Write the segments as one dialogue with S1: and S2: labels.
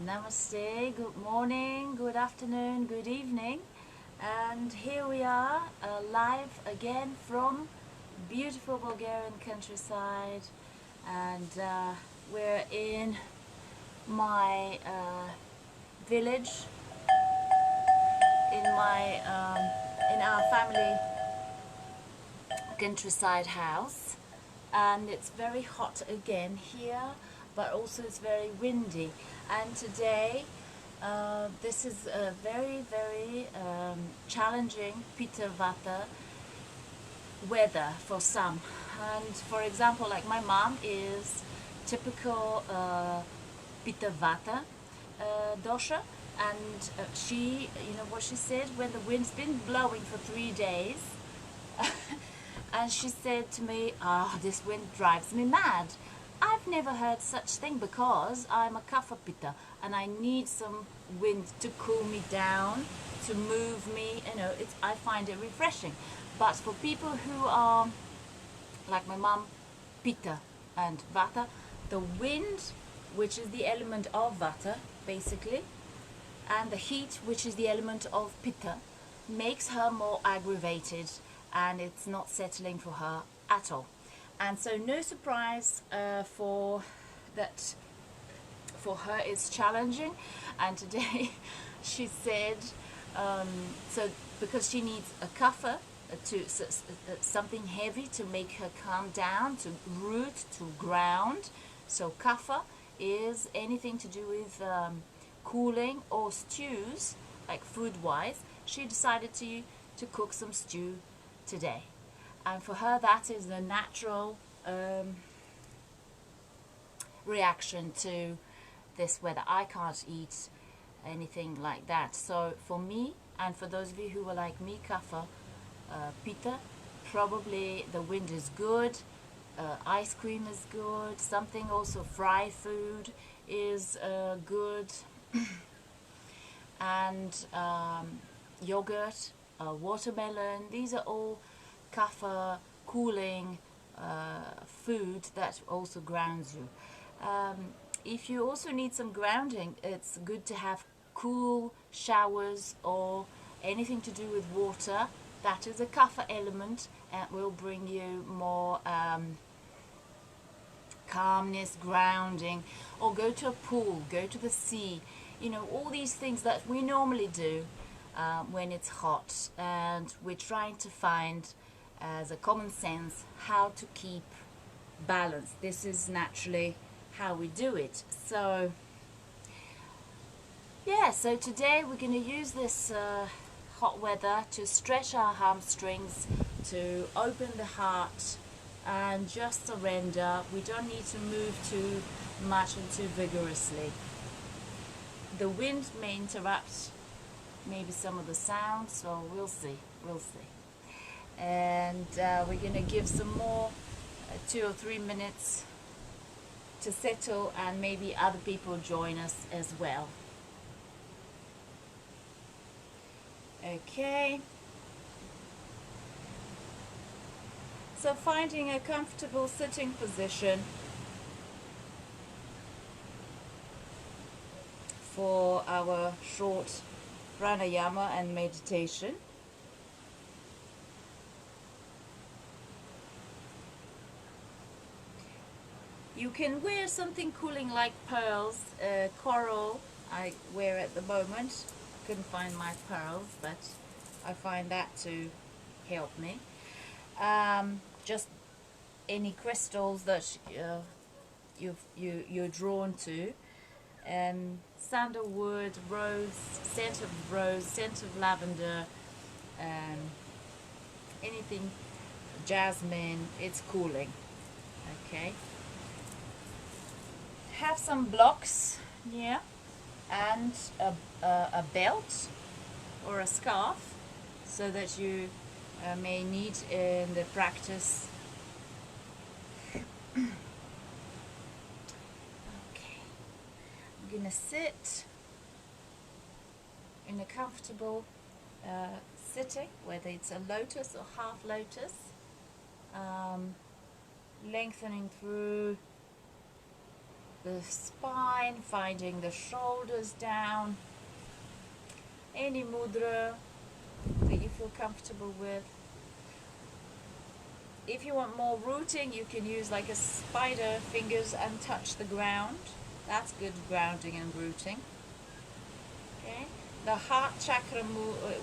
S1: Namaste, good morning, good afternoon, good evening, and here we are live again from beautiful Bulgarian countryside, and we're in my village, in our family countryside house, and it's very hot again here, but also it's very windy. And today this is a very challenging Pita Vata weather for some. And for example, like my mom is typical Pita Vata dosha, and she, you know what she said, when the wind's been blowing for 3 days and she said to me, this wind drives me mad. I've never heard such thing because I'm a Kapha Pitta and I need some wind to cool me down, to move me, I find it refreshing. But for people who are like my mom, Pitta and Vata, the wind, which is the element of Vata basically, and the heat, which is the element of Pitta, makes her more aggravated, and it's not settling for her at all. And so no surprise for her it's challenging. And today she said, so because she needs a kapha, something heavy to make her calm down, to root, to ground. So kapha is anything to do with cooling or stews, like food wise. She decided to cook some stew today, and for her that is the natural reaction to this weather. I can't eat anything like that. So for me, and for those of you who are like me, Kapha, Pitta, probably the wind is good, ice cream is good, something also fried food is good, and yogurt, watermelon, these are all kapha cooling food that also grounds you. If you also need some grounding, it's good to have cool showers or anything to do with water. That is a kapha element and will bring you more calmness, grounding. Or go to a pool, go to the sea, all these things that we normally do when it's hot, and we're trying to find as a common sense how to keep balance. This is naturally how we do it. So yeah, so today we're going to use this hot weather to stretch our hamstrings, to open the heart and just surrender. We don't need to move too much and too vigorously. The wind may interrupt maybe some of the sound, so we'll see. And we're going to give some more 2 or 3 minutes to settle, and maybe other people join us as well. Okay, so finding a comfortable sitting position for our short pranayama and meditation. You can wear something cooling like pearls, coral I wear at the moment. Couldn't find my pearls, but I find that to help me. Just any crystals that you're drawn to. Sandalwood, rose, scent of lavender, anything, jasmine, it's cooling. Okay. Have some blocks, yeah, and a belt or a scarf, so that you may need in the practice. Okay, I'm gonna sit in a comfortable sitting, whether it's a lotus or half lotus, lengthening through the spine, finding the shoulders down. Any mudra that you feel comfortable with. If you want more rooting, you can use like a spider fingers and touch the ground. That's good grounding and rooting. Okay. The heart chakra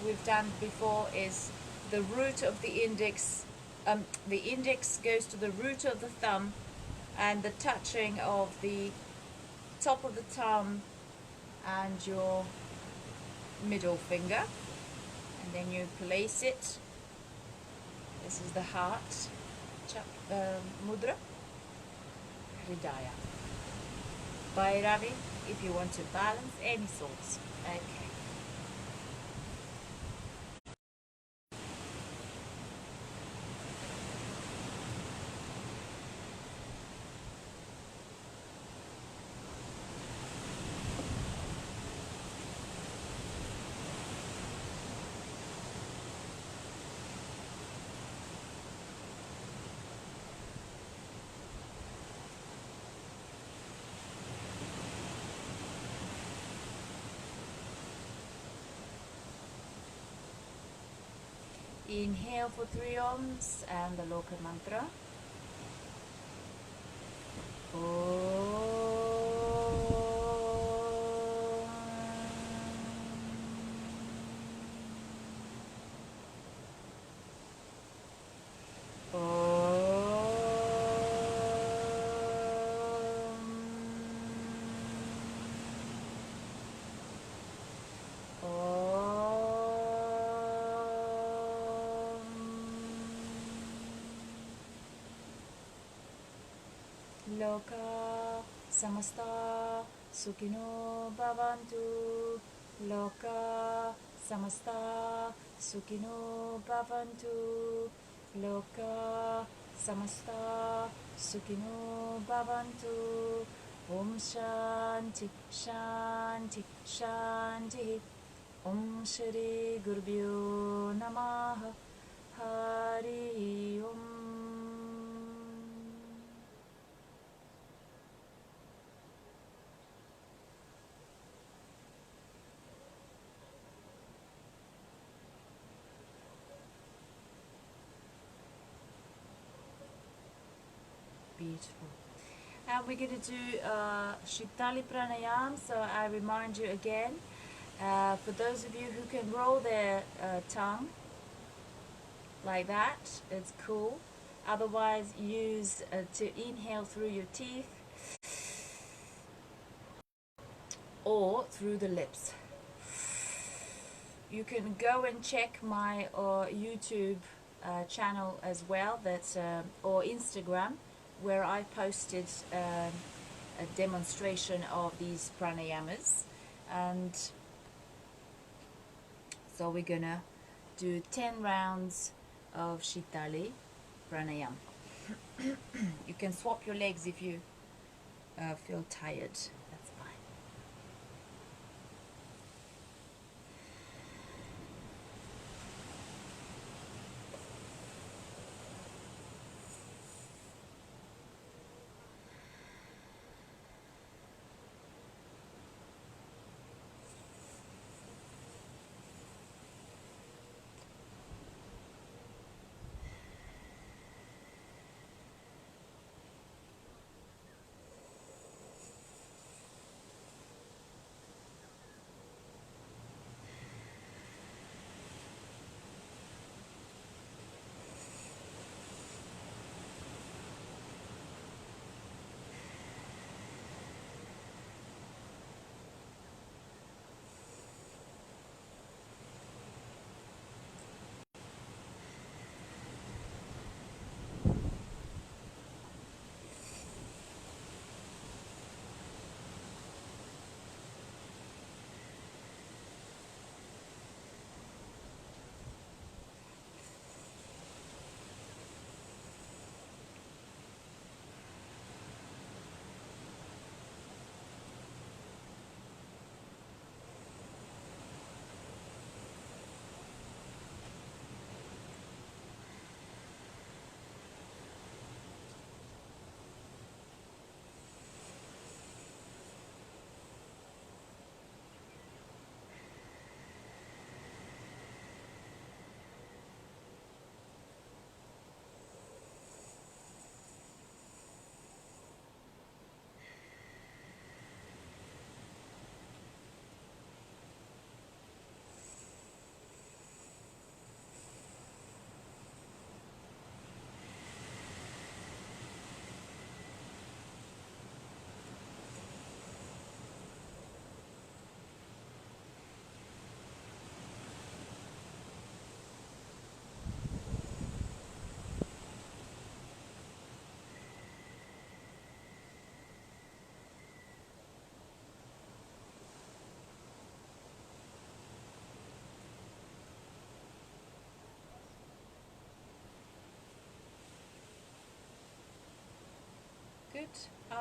S1: we've done before is the root of the index. The index goes to the root of the thumb, and the touching of the top of the thumb and your middle finger, and then you place it. This is the heart mudra. Hridaya. Bhairavi, if you want to balance any sorts. Okay. Inhale for 3 ohms and the loka mantra. Loka samasta sukhino bhavantu. Loka samasta sukhino bhavantu. Loka samasta sukhino bhavantu. Om Shanti Shanti Shanti. Om Shri Gurubhyo Namaha. Hari Om. Beautiful. And we're going to do Shitali Pranayam. So I remind you again, for those of you who can roll their tongue like that, it's cool. Otherwise, use to inhale through your teeth or through the lips. You can go and check my YouTube channel as well, that's or Instagram, where I posted a demonstration of these pranayamas. And so we're gonna do 10 rounds of Shitali pranayam. You can swap your legs if you feel tired. That's fine.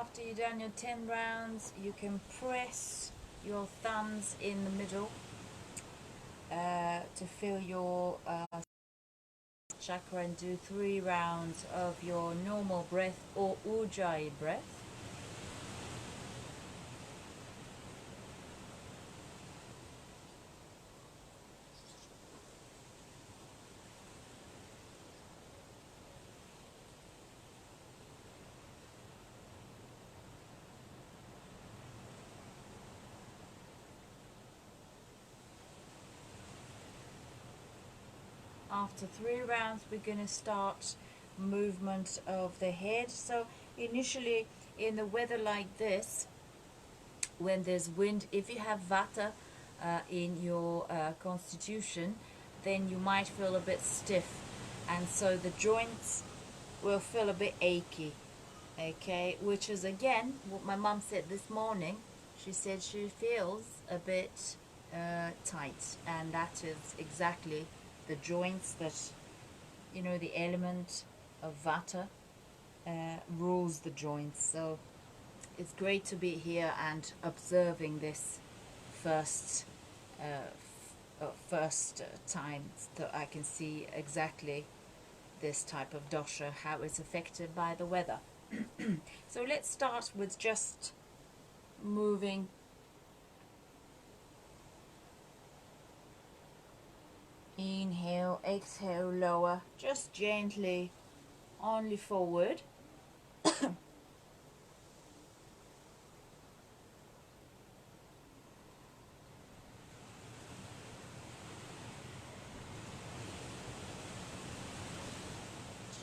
S1: After you've done your 10 rounds, you can press your thumbs in the middle to fill your chakra and do 3 rounds of your normal breath or ujjayi breath. After 3 rounds, we're going to start movement of the head. So initially, in the weather like this, when there's wind, if you have Vata in your constitution, then you might feel a bit stiff, and so the joints will feel a bit achy, okay, which is again what my mum said this morning. She said she feels a bit tight, and that is exactly the joints that, you know, the element of Vata rules the joints. So it's great to be here and observing this first time, so I can see exactly this type of dosha, how it's affected by the weather. So let's start with just moving inhale, exhale, lower, just gently, only forward.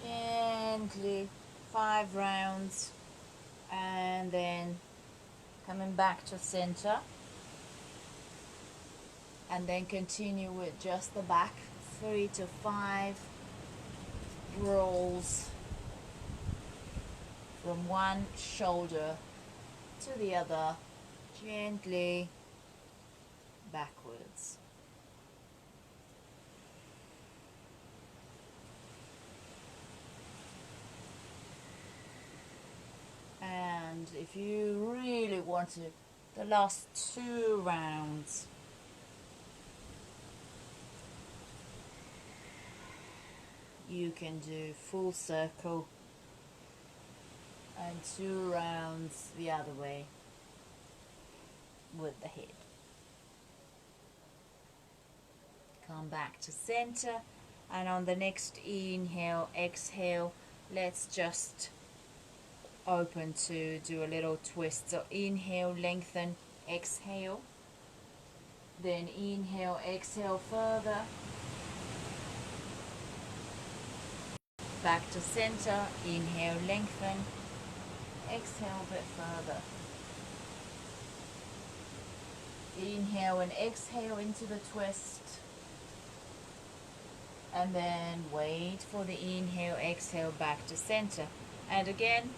S1: Gently, 5 rounds, and then coming back to center, and then continue with just the back, 3 to 5 rolls from one shoulder to the other, gently backwards. And if you really want to, the last 2 rounds, you can do full circle and 2 rounds the other way with the head. Come back to center, and on the next inhale, exhale, let's just open to do a little twist. So inhale, lengthen, exhale, then inhale, exhale further, back to center, inhale, lengthen, exhale a bit further, inhale and exhale into the twist, and then wait for the inhale, exhale, back to center. And again,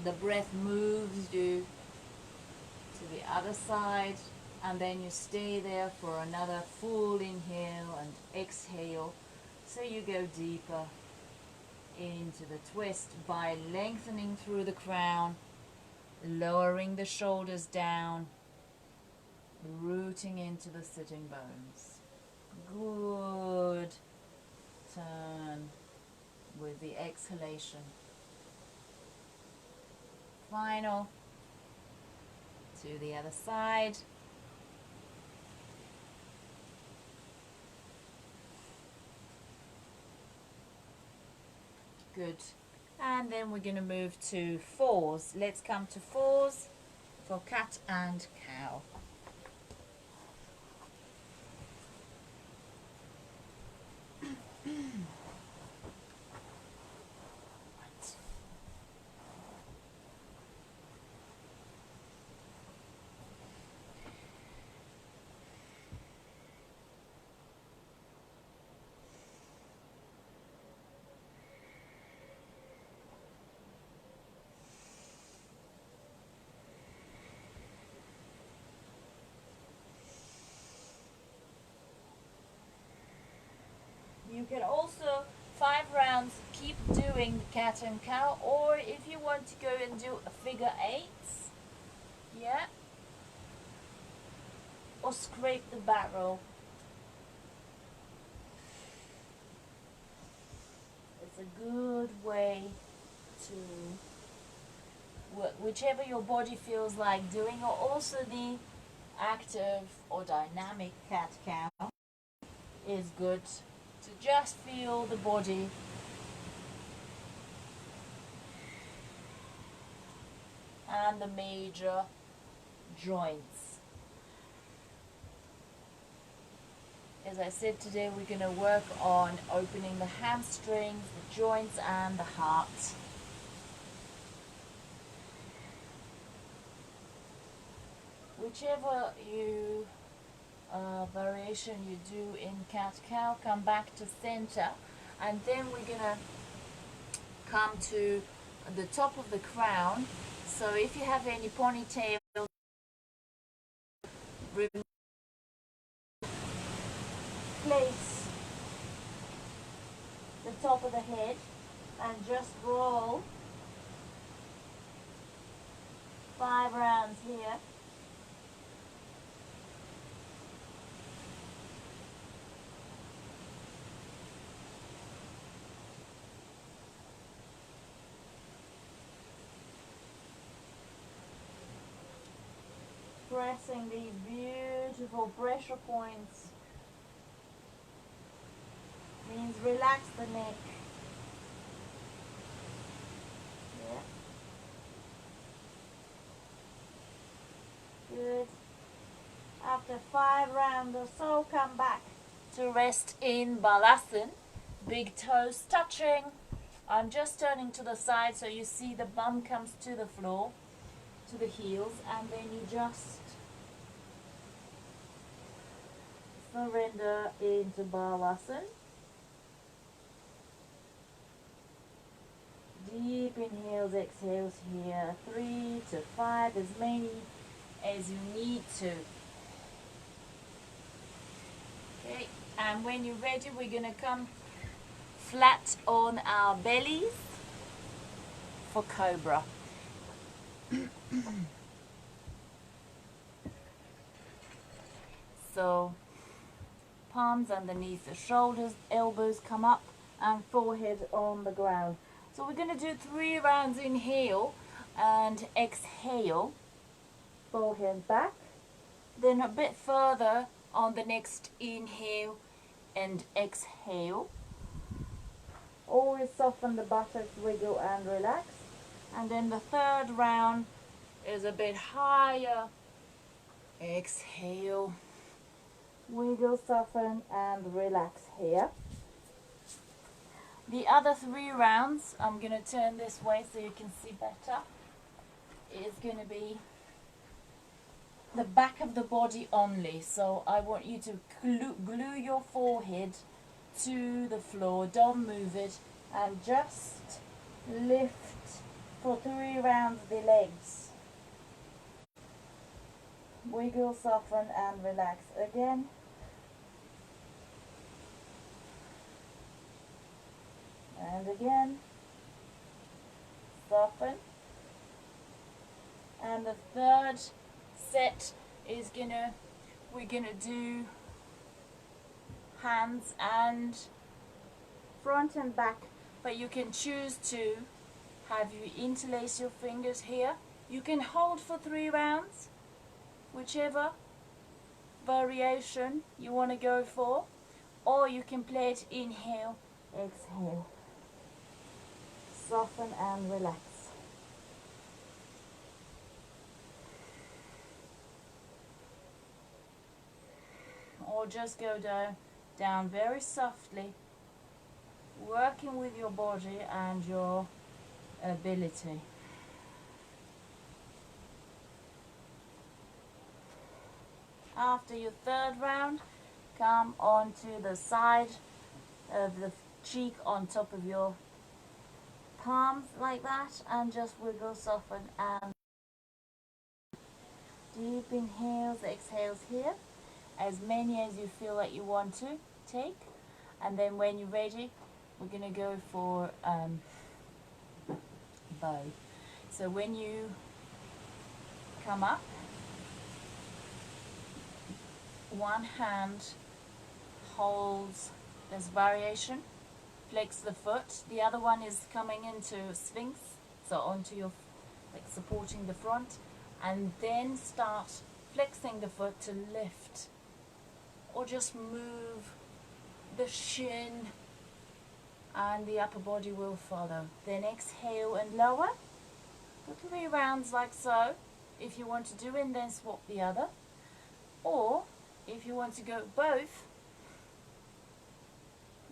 S1: the breath moves you to the other side, and then you stay there for another full inhale and exhale, so you go deeper into the twist by lengthening through the crown, lowering the shoulders down, rooting into the sitting bones. Good. Turn with the exhalation. Final. To the other side. Good. And then we're going to move to 4s. Let's come to 4s for cat and cow. You can also keep doing the cat and cow, or if you want to go and do a figure eights, yeah, or scrape the barrel. It's a good way to work, whichever your body feels like doing, or also the active or dynamic cat cow is good to just feel the body and the major joints. As I said, today we're going to work on opening the hamstrings, the joints and the heart. Whichever variation you do in cat-cow, come back to center, and then we're going to come to the top of the crown. So if you have any ponytail, place the top of the head and just roll 5 rounds here. Pressing these beautiful pressure points means relax the neck. Yeah. Good. After 5 rounds or so, come back to rest in balasana. Big toes touching. I'm just turning to the side so you see the bum comes to the floor, to the heels, and then you just surrender into balasana. Deep inhales, exhales here, 3 to 5, as many as you need to. Okay, and when you're ready, we're going to come flat on our bellies for cobra. So palms underneath the shoulders, elbows come up, and forehead on the ground. So we're going to do 3 rounds inhale and exhale, forehead back, then a bit further on the next inhale and exhale. Always soften the buttocks, wiggle and relax. And then the 3rd round is a bit higher. Exhale, wiggle, soften and relax here. The other 3 rounds, I'm going to turn this way so you can see better, is going to be the back of the body only. So I want you to glue your forehead to the floor, don't move it, and just lift for 3 rounds the legs. Wiggle, soften and relax again. And again. Soften. And the 3rd set is we're gonna do hands and front and back, but you can choose to have you interlace your fingers here. You can hold for 3 rounds, whichever variation you want to go for, or you can play it inhale, exhale, soften and relax. Or just go down very softly, working with your body and your ability. After your 3rd round, come onto the side of the cheek on top of your palms like that, and just wiggle, soften and deep inhales, exhales here, as many as you feel like you want to take. And then when you're ready, we're going to go for bow. So when you come up, one hand holds this variation, flex the foot, the other one is coming into Sphinx, so onto your, like supporting the front, and then start flexing the foot to lift, or just move the shin and the upper body will follow. Then exhale and lower for 3 rounds like so, if you want to do it, and then swap the other. Or if you want to go both,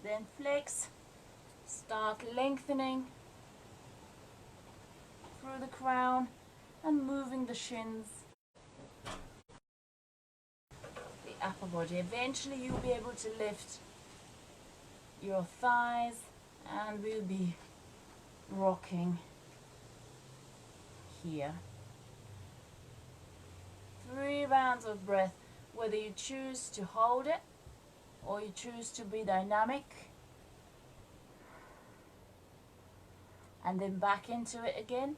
S1: then flex, start lengthening through the crown and moving the shins, the upper body. Eventually you'll be able to lift your thighs and we'll be rocking here. 3 rounds of breath, whether you choose to hold it or you choose to be dynamic, and then back into it again.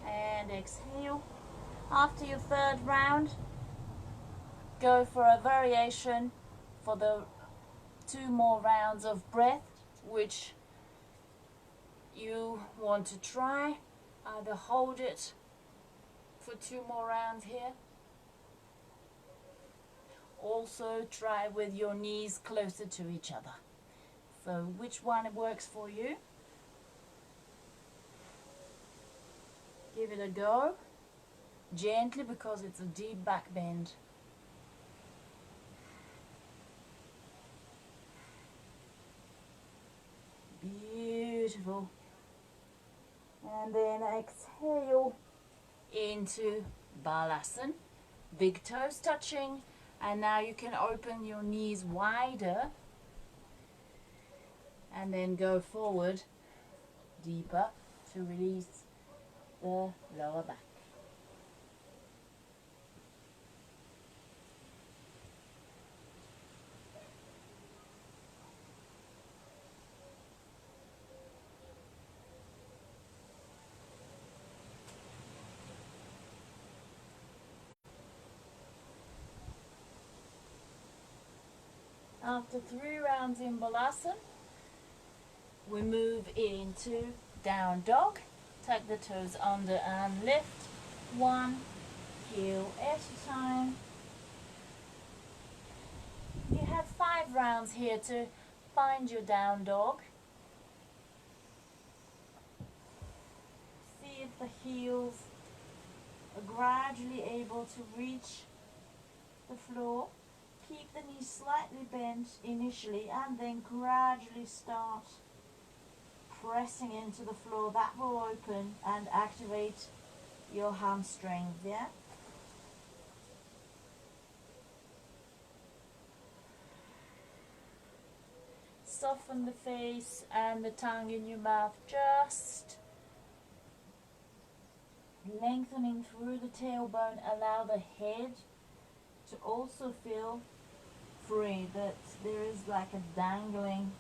S1: And exhale. After your 3rd round, go for a variation for the 2 more rounds of breath, which you want to try. Either hold it for 2 more rounds here. Also try with your knees closer to each other. So which one works for you? Give it a go. Gently, because it's a deep back bend. Beautiful. And then exhale into Balasana. Big toes touching. And now you can open your knees wider. And then go forward deeper to release the lower back. After 3 rounds in Balasana, we move into down dog. Tuck the toes under and lift. 1 heel at a time. You have 5 rounds here to find your down dog. See if the heels are gradually able to reach the floor. Keep the knees slightly bent initially and then gradually start pressing into the floor. That will open and activate your hamstrings, yeah? Soften the face and the tongue in your mouth, just lengthening through the tailbone. Allow the head to also feel free, that there is like a dangling.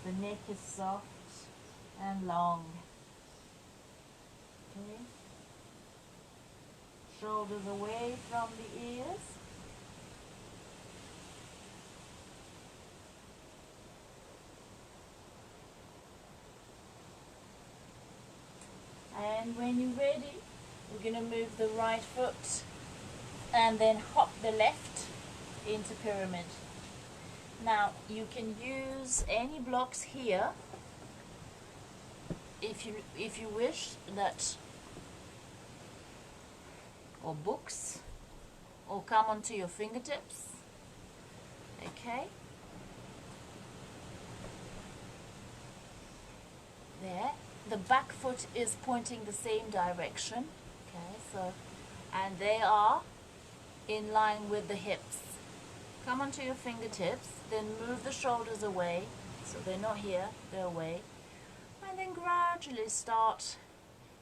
S1: The neck is soft and long. Okay. Shoulders away from the ears. And when you're ready, we're going to move the right foot and then hop the left into pyramid. Now you can use any blocks here if you wish, that, or books, or come onto your fingertips. Okay. There. The back foot is pointing the same direction. Okay, so, and they are in line with the hips. Come onto your fingertips, then move the shoulders away, so they're not here, they're away. And then gradually start,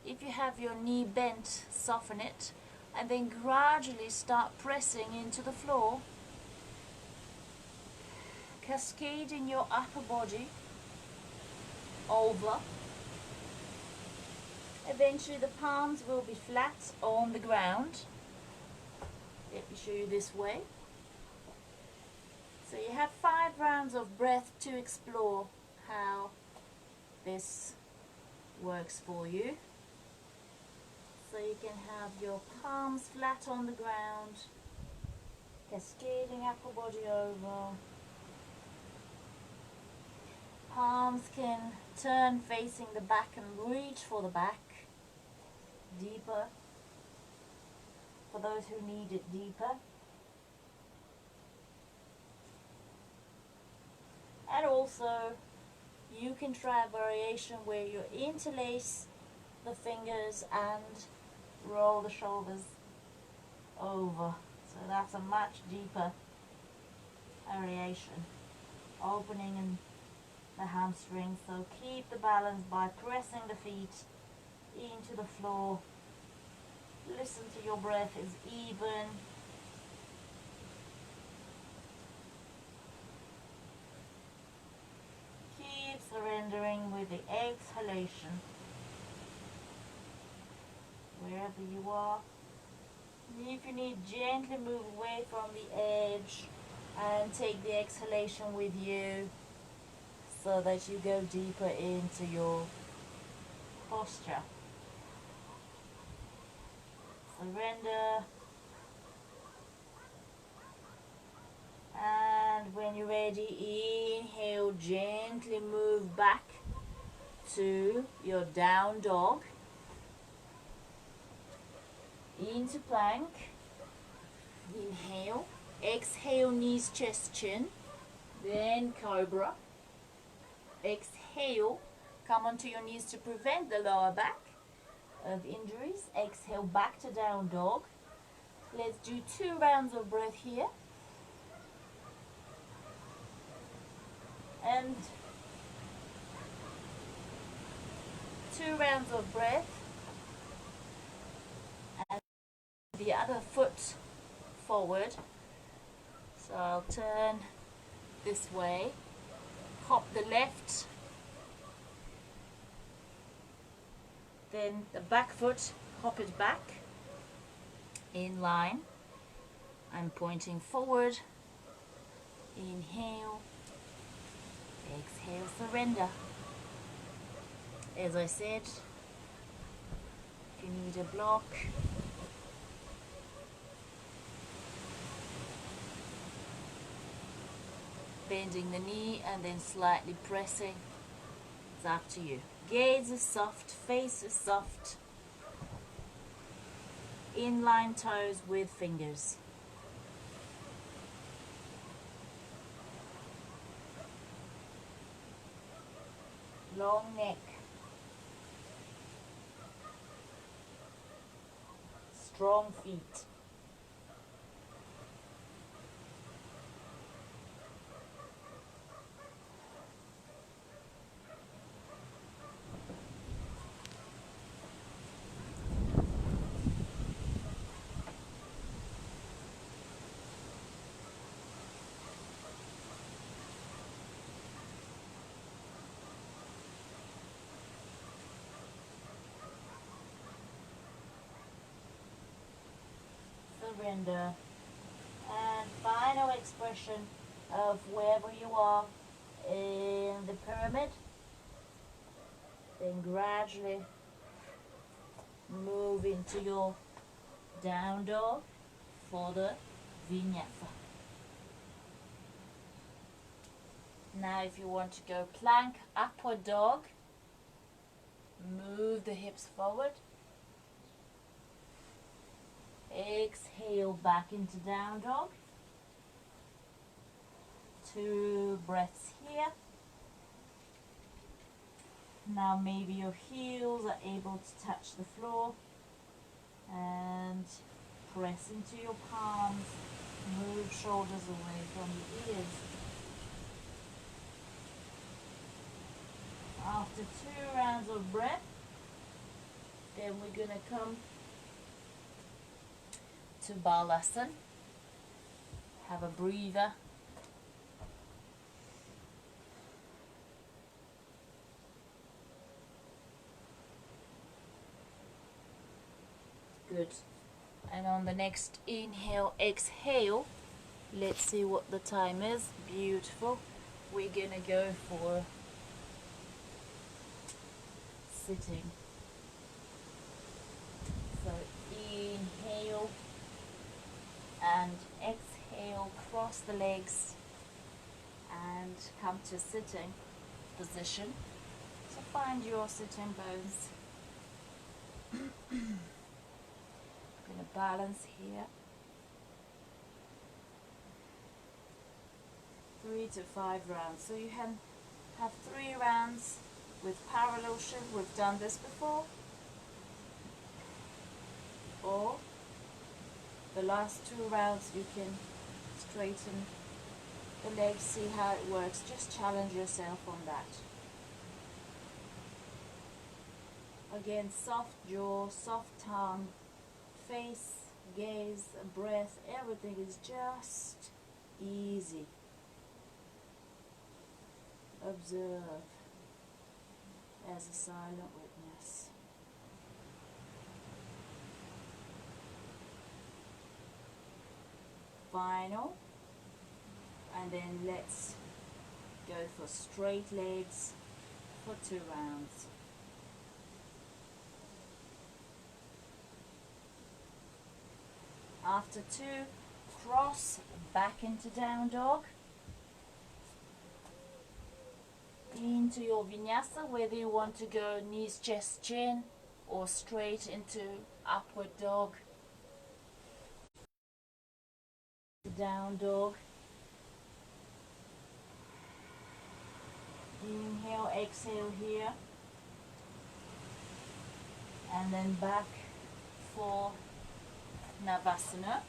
S1: if you have your knee bent, soften it, and then gradually start pressing into the floor, cascading your upper body over. Eventually the palms will be flat on the ground. Let me show you this way. So you have 5 rounds of breath to explore how this works for you. So you can have your palms flat on the ground, cascading upper body over. Palms can turn facing the back and reach for the back, deeper, for those who need it deeper. And also, you can try a variation where you interlace the fingers and roll the shoulders over. So that's a much deeper variation, opening in the hamstrings. So keep the balance by pressing the feet into the floor. Listen to your breath is even. Keep surrendering with the exhalation. Wherever you are. If you need, gently move away from the edge and take the exhalation with you so that you go deeper into your posture. Surrender. And when you're ready, inhale, gently move back to your down dog. Into plank. Inhale. Exhale, knees, chest, chin. Then cobra. Exhale. Come onto your knees to prevent the lower back of injuries. Exhale, back to down dog. Let's do 2 rounds of breath here. And 2 rounds of breath. And the other foot forward. So I'll turn this way. Hop the left. Then the back foot, hop it back. In line. I'm pointing forward. Inhale. Exhale, surrender. As I said, if you need a block, bending the knee and then slightly pressing, it's up to you. Gaze is soft, face is soft. Inline toes with fingers. Long neck. Strong feet. Surrender. And final expression of wherever you are in the pyramid. Then gradually move into your down dog for the vinyasa. Now if you want to go plank, upward dog, move the hips forward. Exhale back into down dog. 2 breaths here. Now maybe your heels are able to touch the floor and Press into your palms. Move shoulders away from the ears. After 2 rounds of breath, then we're going to come to Balasana. Have a breather. Good. And on the next inhale, exhale, let's see what the time is. Beautiful. We're gonna go for sitting. So inhale and exhale, cross the legs and come to sitting position. So find your sitting bones. Gonna balance here. 3 to 5 rounds. So you can have 3 rounds with parallel shift. We've done this before. Or the last 2 rounds you can straighten the legs, see how it works. Just challenge yourself on that. Again, soft jaw, soft tongue, face, gaze, breath, everything is just easy. Observe as a silent witness. Final, and then let's go for straight legs for 2 rounds. After 2, cross back into down dog. Into your vinyasa, whether you want to go knees, chest, chin, or straight into upward dog. Down dog. Inhale, exhale here. And then back for Navasana.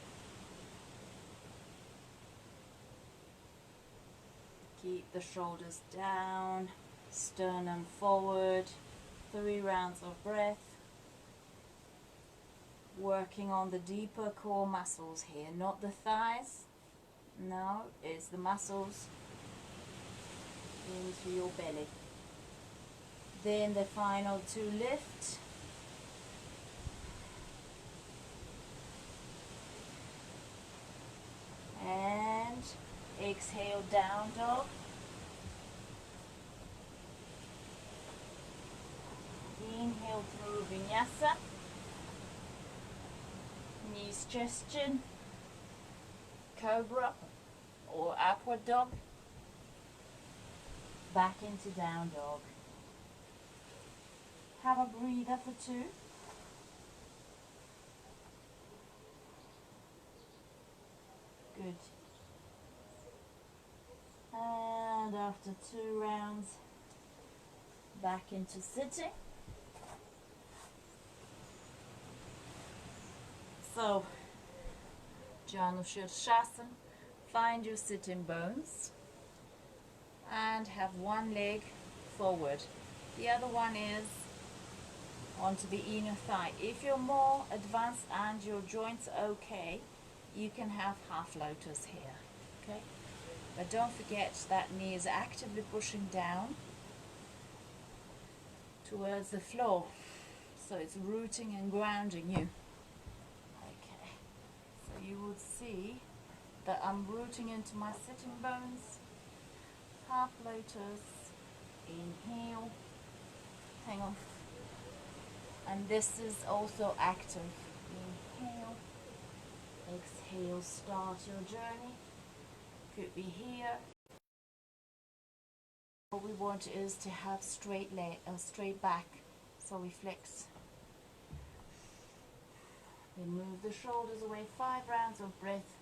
S1: Keep the shoulders down, sternum forward. 3 rounds of breath. Working on the deeper core muscles here, not the thighs. No, it's the muscles into your belly. Then the final 2 lift. And exhale, down dog. Inhale through vinyasa. Knees, chest, chin. Cobra or upward dog. Back into down dog. Have a breather for 2. Good. And after 2 rounds, back into sitting. So, Janushirshasana, find your sitting bones and have one leg forward. The other one is onto the inner thigh. If you're more advanced and your joints are okay, you can have half lotus here, okay? But don't forget that knee is actively pushing down towards the floor. So it's rooting and grounding you. Okay, so you will see that I'm rooting into my sitting bones. Half lotus, inhale, hang on. And this is also active. Inhale, exhale, start your journey. Could be here. What we want is to have straight leg, straight back, so we flex. Then move the shoulders away. 5 rounds of breath.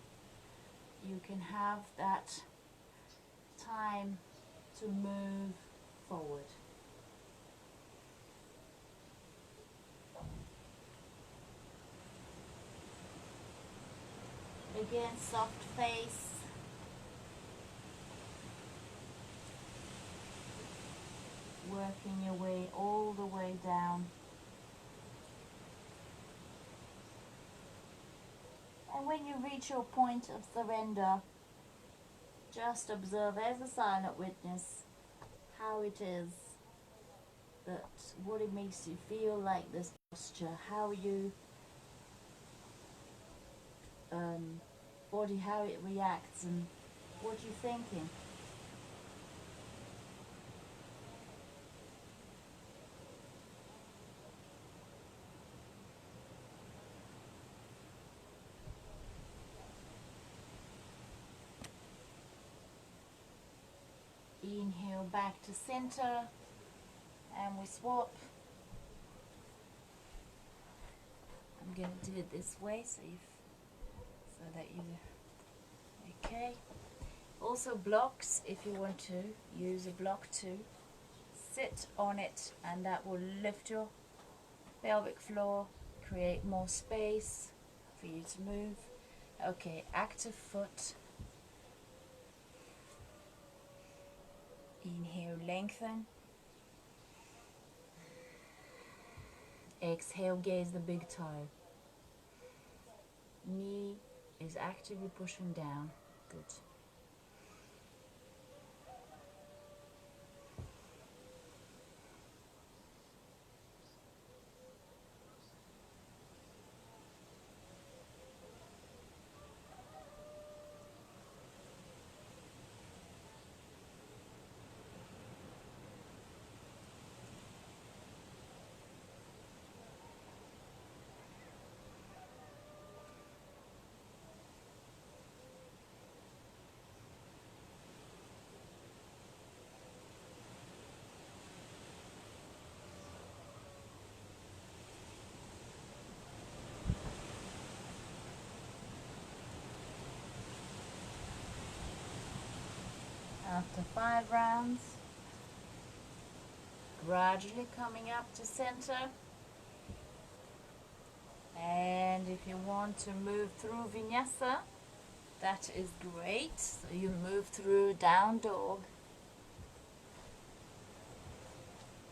S1: You can have that time to move forward. again, soft face. Working your way all the way down. And when you reach your point of surrender, just observe as a silent witness how it is, that what it makes you feel like this posture, how you body, how it reacts, and what you're thinking. Inhale back to center, and we swap. I'm going to do it this way so that you okay. Also blocks, if you want to use a block to sit on it, and that will lift your pelvic floor, create more space for you to move. Okay, active foot. Inhale, lengthen. Exhale, gaze the big toe. Knee is actively pushing down. Good. After 5 rounds, gradually coming up to center. And if you want to move through vinyasa, that is great. So you move through down dog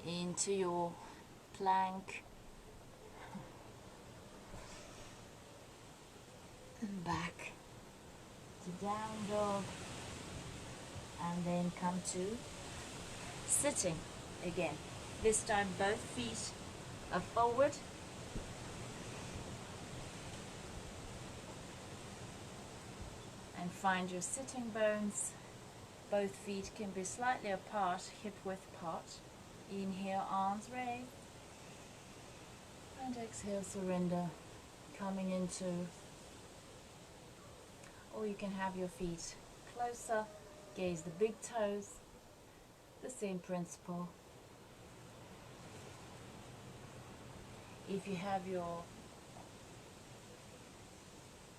S1: into your plank, and back to down dog, and then come to sitting again. This time both feet are forward. And find your sitting bones. Both feet can be slightly apart, hip width apart. Inhale, arms raised. And exhale, surrender. Coming into, or you can have your feet closer. Gaze the big toes. The same principle. If you have your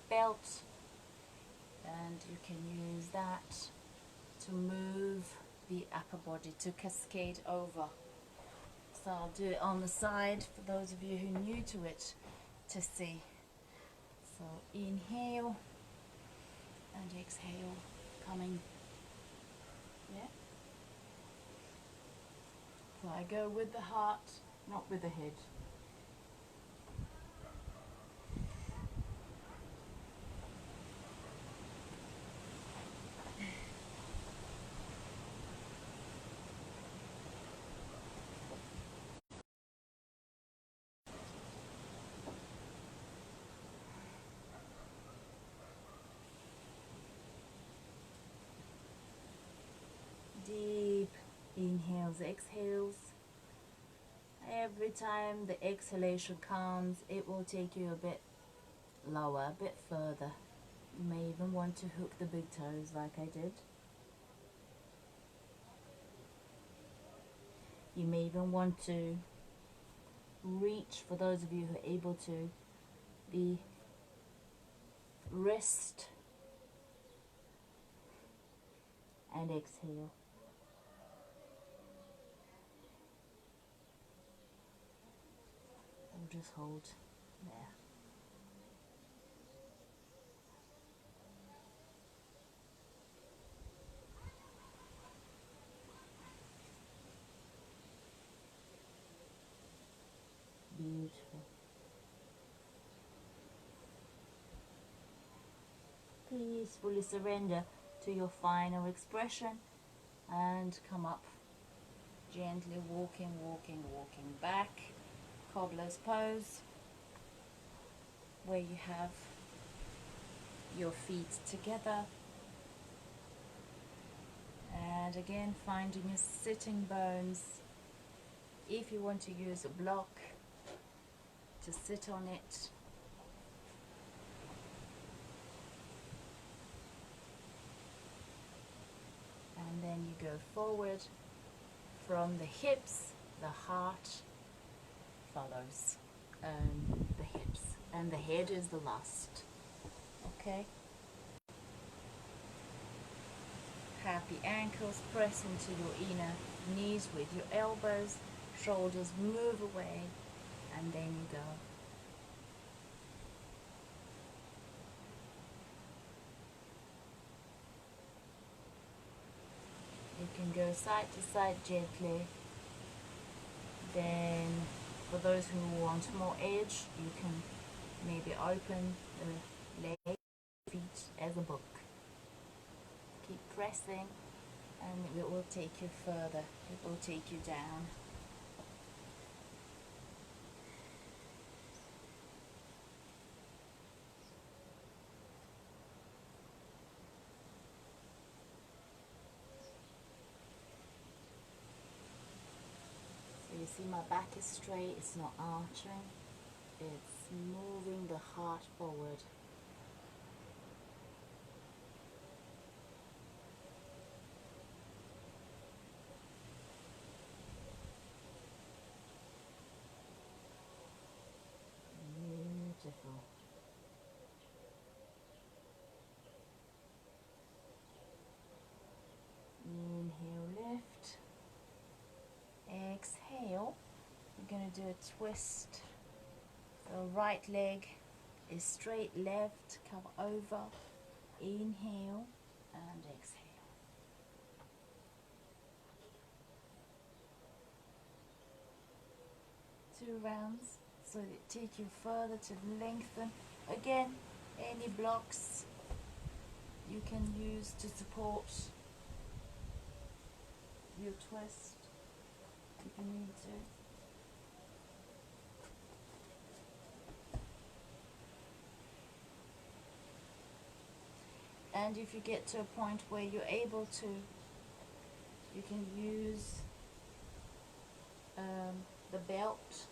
S1: belt, and you can use that to move the upper body, to cascade over. So I'll do it on the side for those of you who are new to it to see. So inhale and exhale, coming. Yeah. So I go with the heart, not with the head. Deep inhales, exhales. Every time the exhalation comes, it will take you a bit lower, a bit further. You may even want to hook the big toes like I did. You may even want to reach, for those of you who are able to, the wrist, and exhale. Or just hold there. fully surrender to your final expression and come up, gently walking, walking, walking back, cobbler's pose, where you have your feet together, and again finding your sitting bones. If you want to use a block to sit on it, and then you go forward from the hips, the heart follows the hips, and the head is the last. Okay? Happy ankles, press into your inner knees with your elbows, shoulders move away, and then you go. You can go side to side gently. Then for those who want more edge, you can maybe open the leg, feet as a book. Keep pressing and it will take you further. It will take you down. So you see my back is straight, it's not arching. It's moving the heart forward. Beautiful. Inhale, lift. Exhale. We're going to do a twist. The right leg is straight, left, come over. Inhale and exhale. 2 rounds, so it take you further to lengthen. Again, any blocks you can use to support your twist if you need to. And if you get to a point where you're able to, you can use the belt,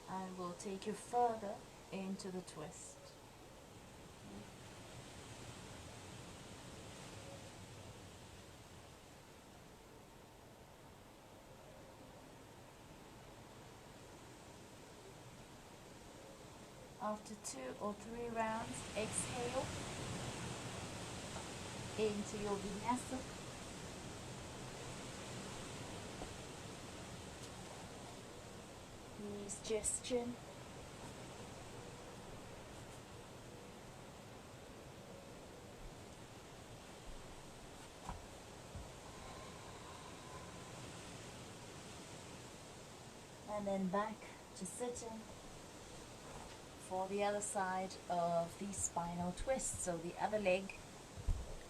S1: and will take you further into the twist. After 2 or 3 rounds, exhale into your vinyasa. Knees gesture. And then back to sitting for the other side of the spinal twist. So the other leg,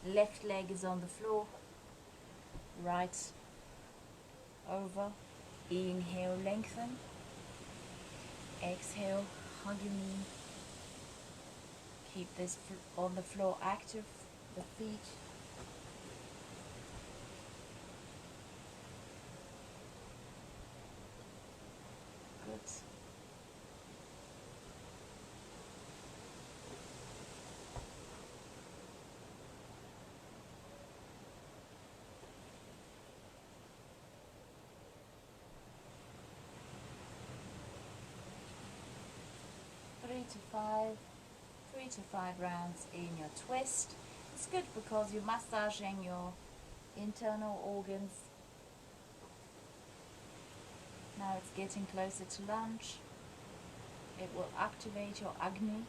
S1: left leg is on the floor, right over. Inhale, lengthen. Exhale, hug your knee. Keep this on the floor active, the feet. Good. Three to five rounds in your twist. It's good because you're massaging your internal organs. Now it's getting closer to lunch. It will activate your Agni.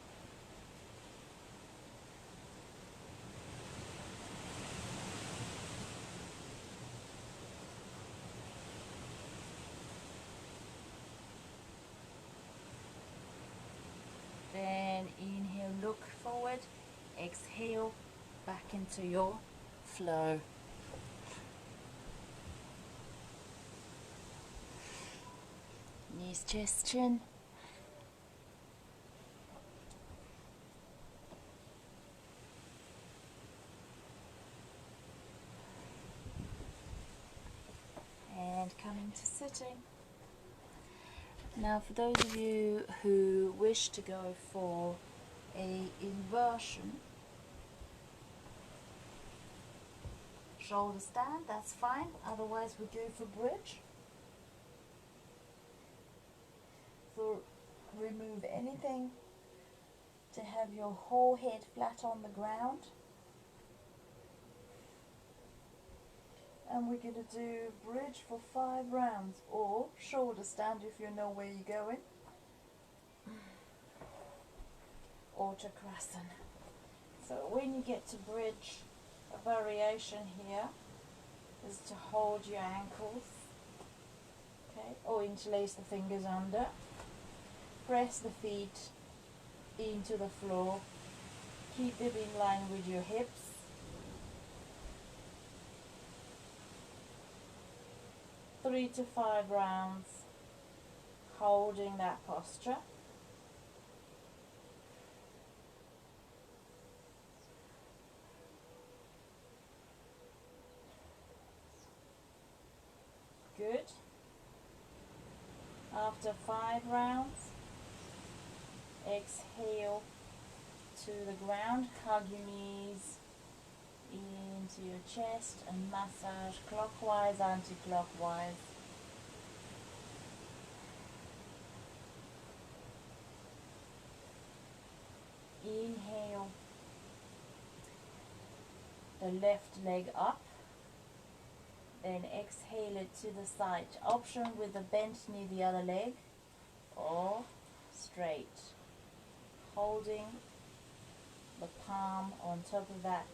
S1: Then inhale, look forward. Exhale, back into your flow. Knees, chest, chin. And coming to sitting. Now for those of you who wish to go for a inversion shoulder stand, that's fine, otherwise we go for bridge. So remove anything to have your whole head flat on the ground. And we're going to do bridge for 5 rounds, or shoulder stand if you know where you're going, or chakrasana. So when you get to bridge, a variation here is to hold your ankles, okay, or interlace the fingers under, press the feet into the floor, keep them in line with your hips. Three to 5 rounds holding that posture. Good. After 5 rounds, exhale to the ground, hug your knees into your chest and massage clockwise, anti-clockwise. Inhale the left leg up, then exhale it to the side. Option with the bent knee the other leg, or straight. Holding the palm on top of that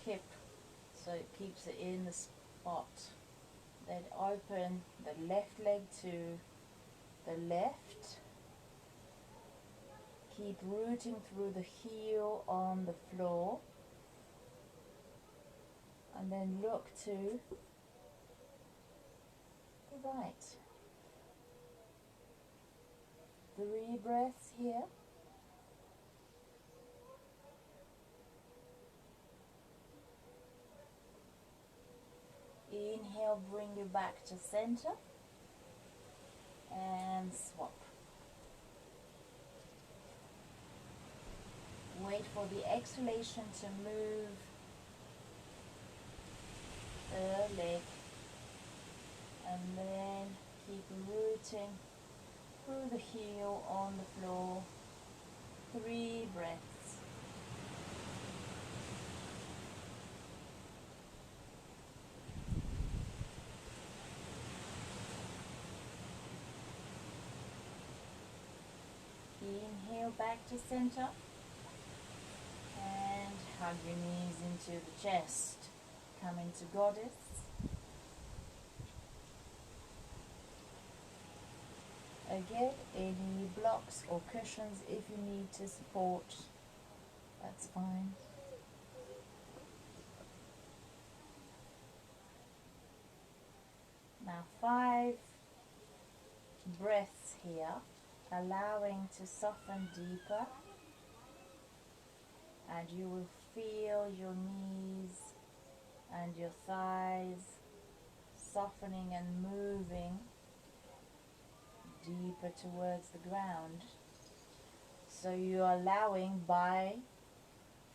S1: hip so it keeps it in the spot. Then open the left leg to the left. Keep rooting through the heel on the floor. And then look to the right. 3 breaths here. Inhale, bring you back to center and swap. Wait for the exhalation to move the leg, and then keep rooting through the heel on the floor. 3 breaths. Inhale back to center and hug your knees into the chest. Come into goddess. Again, any blocks or cushions if you need to support, that's fine. Now 5 breaths here, allowing to soften deeper, and you will feel your knees and your thighs softening and moving deeper towards the ground. So you're allowing, by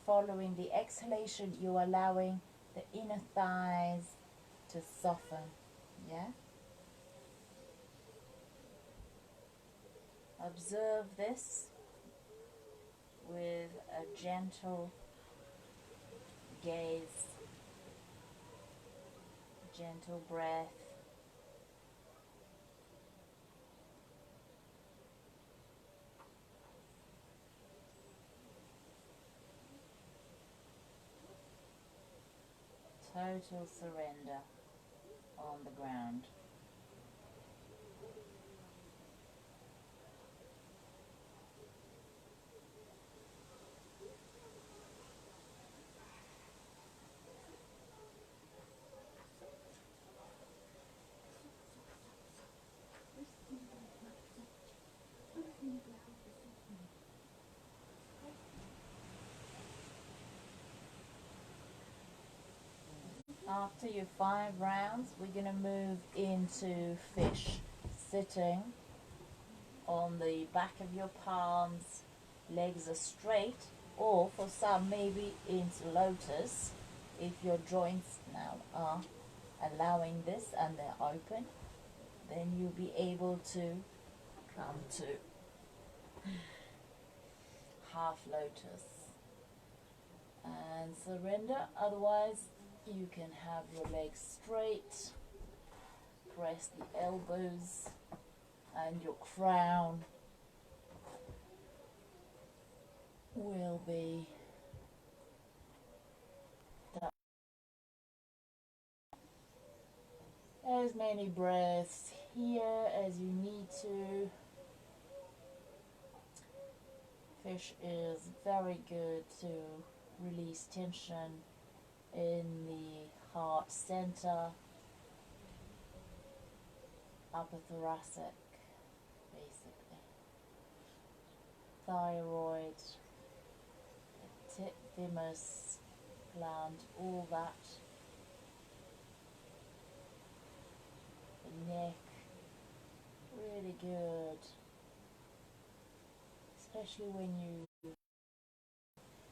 S1: following the exhalation, you're allowing the inner thighs to soften. Yeah? Observe this with a gentle gaze, gentle breath. Total surrender on the ground. After your 5 rounds, we're going to move into fish, sitting on the back of your palms, legs are straight, or for some maybe into lotus if your joints now are allowing this and they're open, then you'll be able to come to half lotus and surrender. Otherwise you can have your legs straight, press the elbows and your crown will be down. As many breaths here as you need to. Fish is very good to release tension in the heart center, upper thoracic, basically, thyroid, thymus gland, all that, the neck, really good, especially when you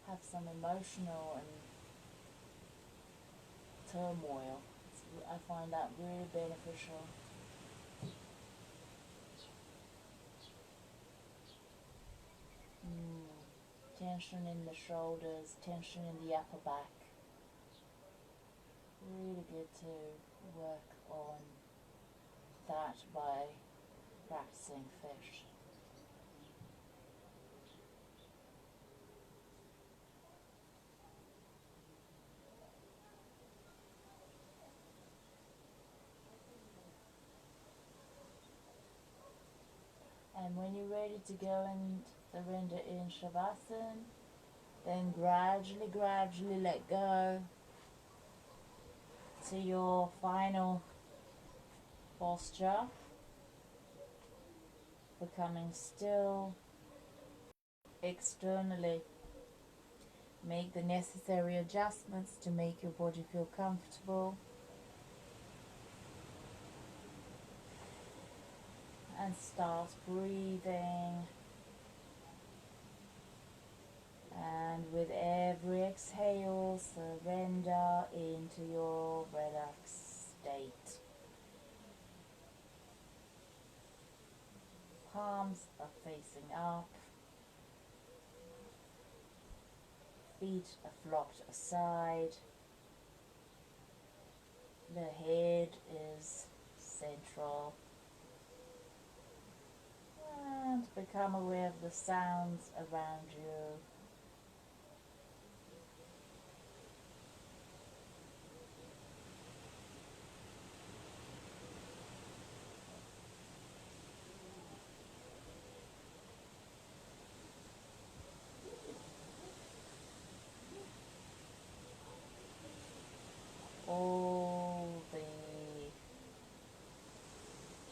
S1: have some emotional and turmoil. I find that really beneficial. Tension in the shoulders, tension in the upper back. Really good to work on that by practicing fish. And when you're ready to go and surrender in Shavasana, then gradually let go to your final posture, becoming still externally. Make the necessary adjustments to make your body feel comfortable. And start breathing. And with every exhale, surrender into your relaxed state. Palms are facing up. Feet are flopped aside. The head is central. And become aware of the sounds around you. All the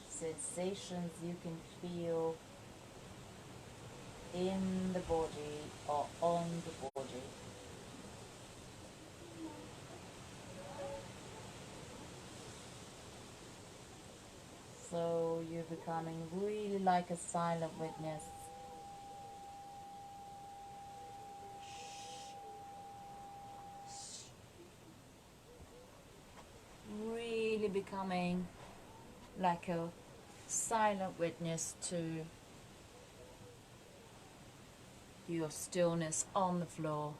S1: sensations you can feel in the body or on the body. So you're becoming really like a silent witness. Really becoming like a silent witness to your stillness on the floor.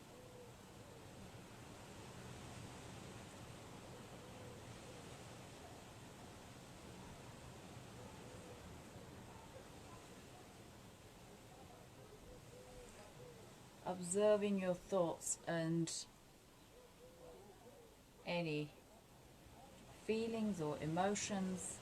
S1: Observing your thoughts and any feelings or emotions.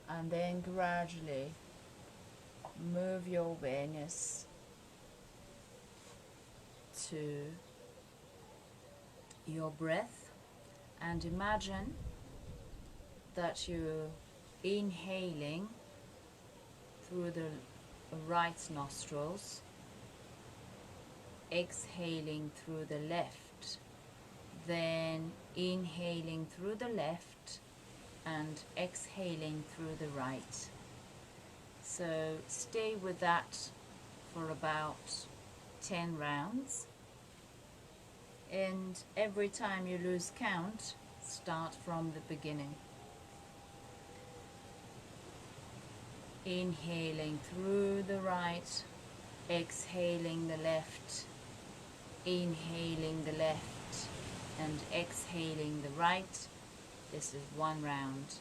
S1: And then gradually move your awareness to your breath and imagine that you're inhaling through the right nostrils, exhaling through the left, then inhaling through the left and exhaling through the right. So stay with that for about 10 rounds, and every time you lose count, start from the beginning. Inhaling through the right, exhaling the left, inhaling the left and exhaling the right. This is 1 round.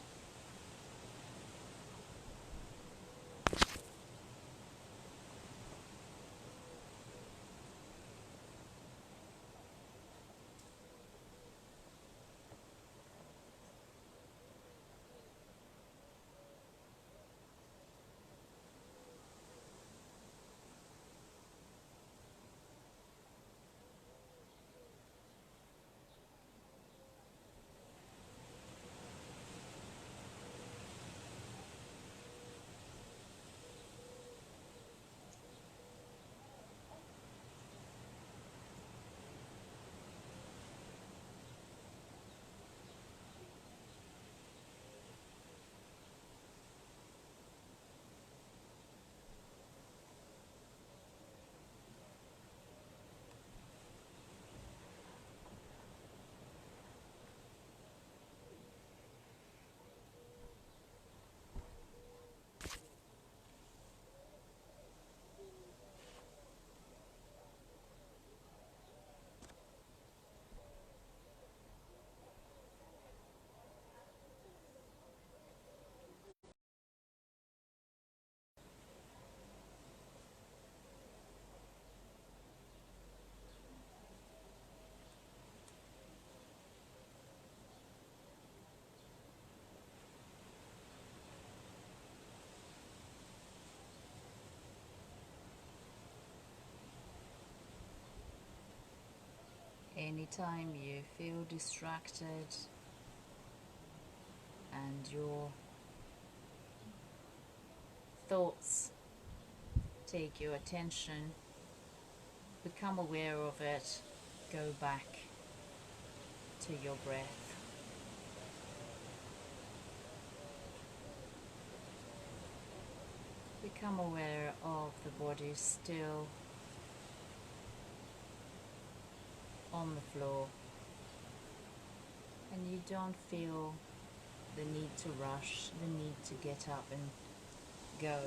S1: Anytime you feel distracted and your thoughts take your attention, become aware of it, go back to your breath. Become aware of the body still on the floor, and you don't feel the need to rush, the need to get up and go.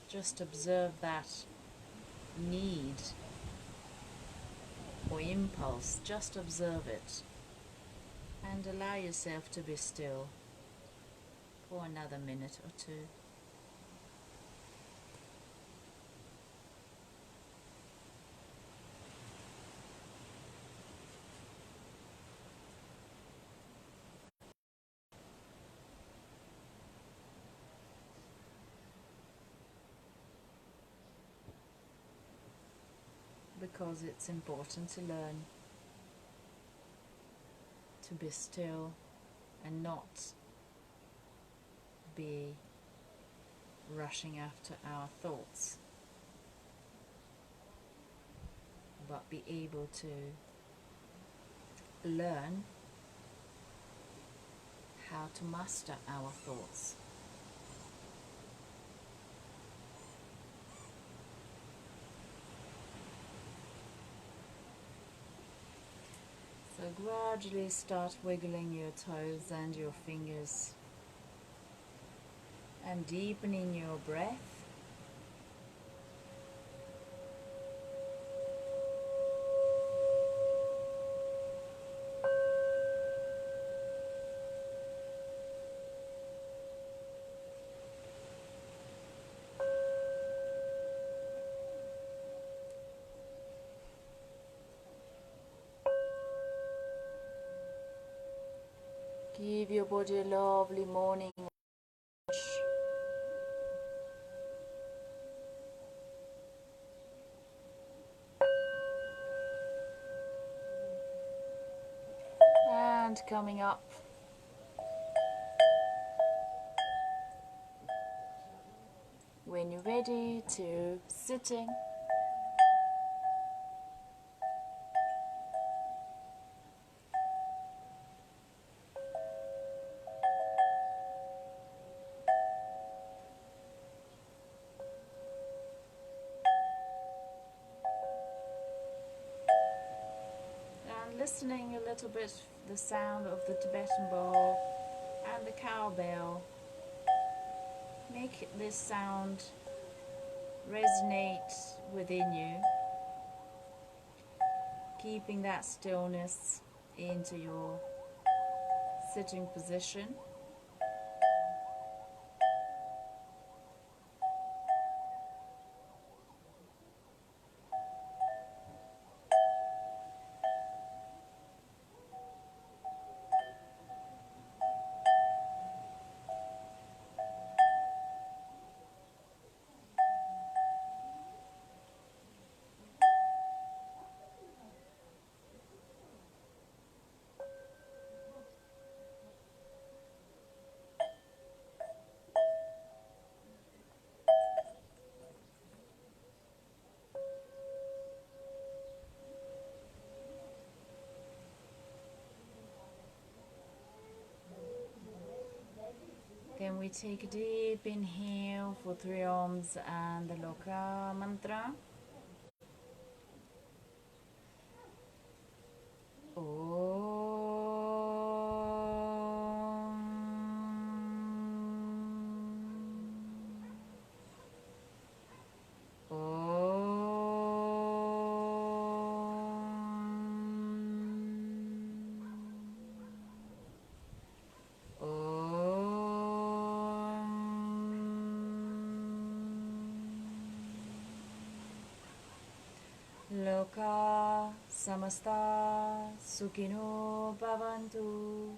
S1: Just observe that need or impulse, just observe it and allow yourself to be still for another minute or two. Because it's important to learn to be still and not be rushing after our thoughts, but be able to learn how to master our thoughts. So gradually start wiggling your toes and your fingers and deepening your breath. Give your body a lovely morning wash. And coming up, when you're ready to sitting. And listening a little bit the sound of the Tibetan bowl and the cowbell. Make this sound resonate within you, keeping that stillness into your sitting position. Then we take a deep inhale for 3 ohms and the Loka mantra. Loka samasta sukhino bhavantu.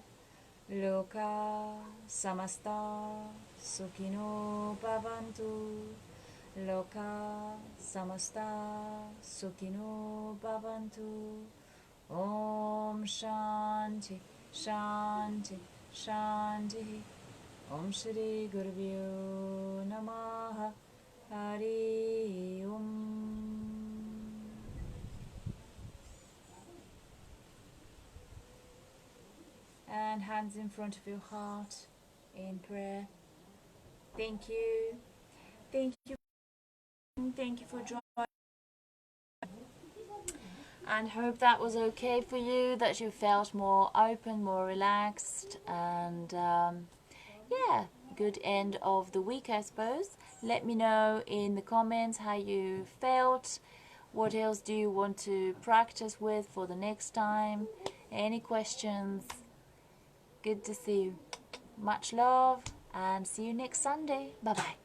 S1: Loka samasta sukhino bhavantu. Loka samasta sukhino bhavantu. Om Shanti Shanti Shanti. Om Shri Gurubhyo Namaha. Hari Om. And hands in front of your heart in prayer. Thank you. Thank you. Thank you for joining. And hope that was okay for you, that you felt more open, more relaxed, and yeah, good end of the week, I suppose. Let me know in the comments how you felt. What else do you want to practice with for the next time? Any questions? Good to see you. Much love and see you next Sunday. Bye bye.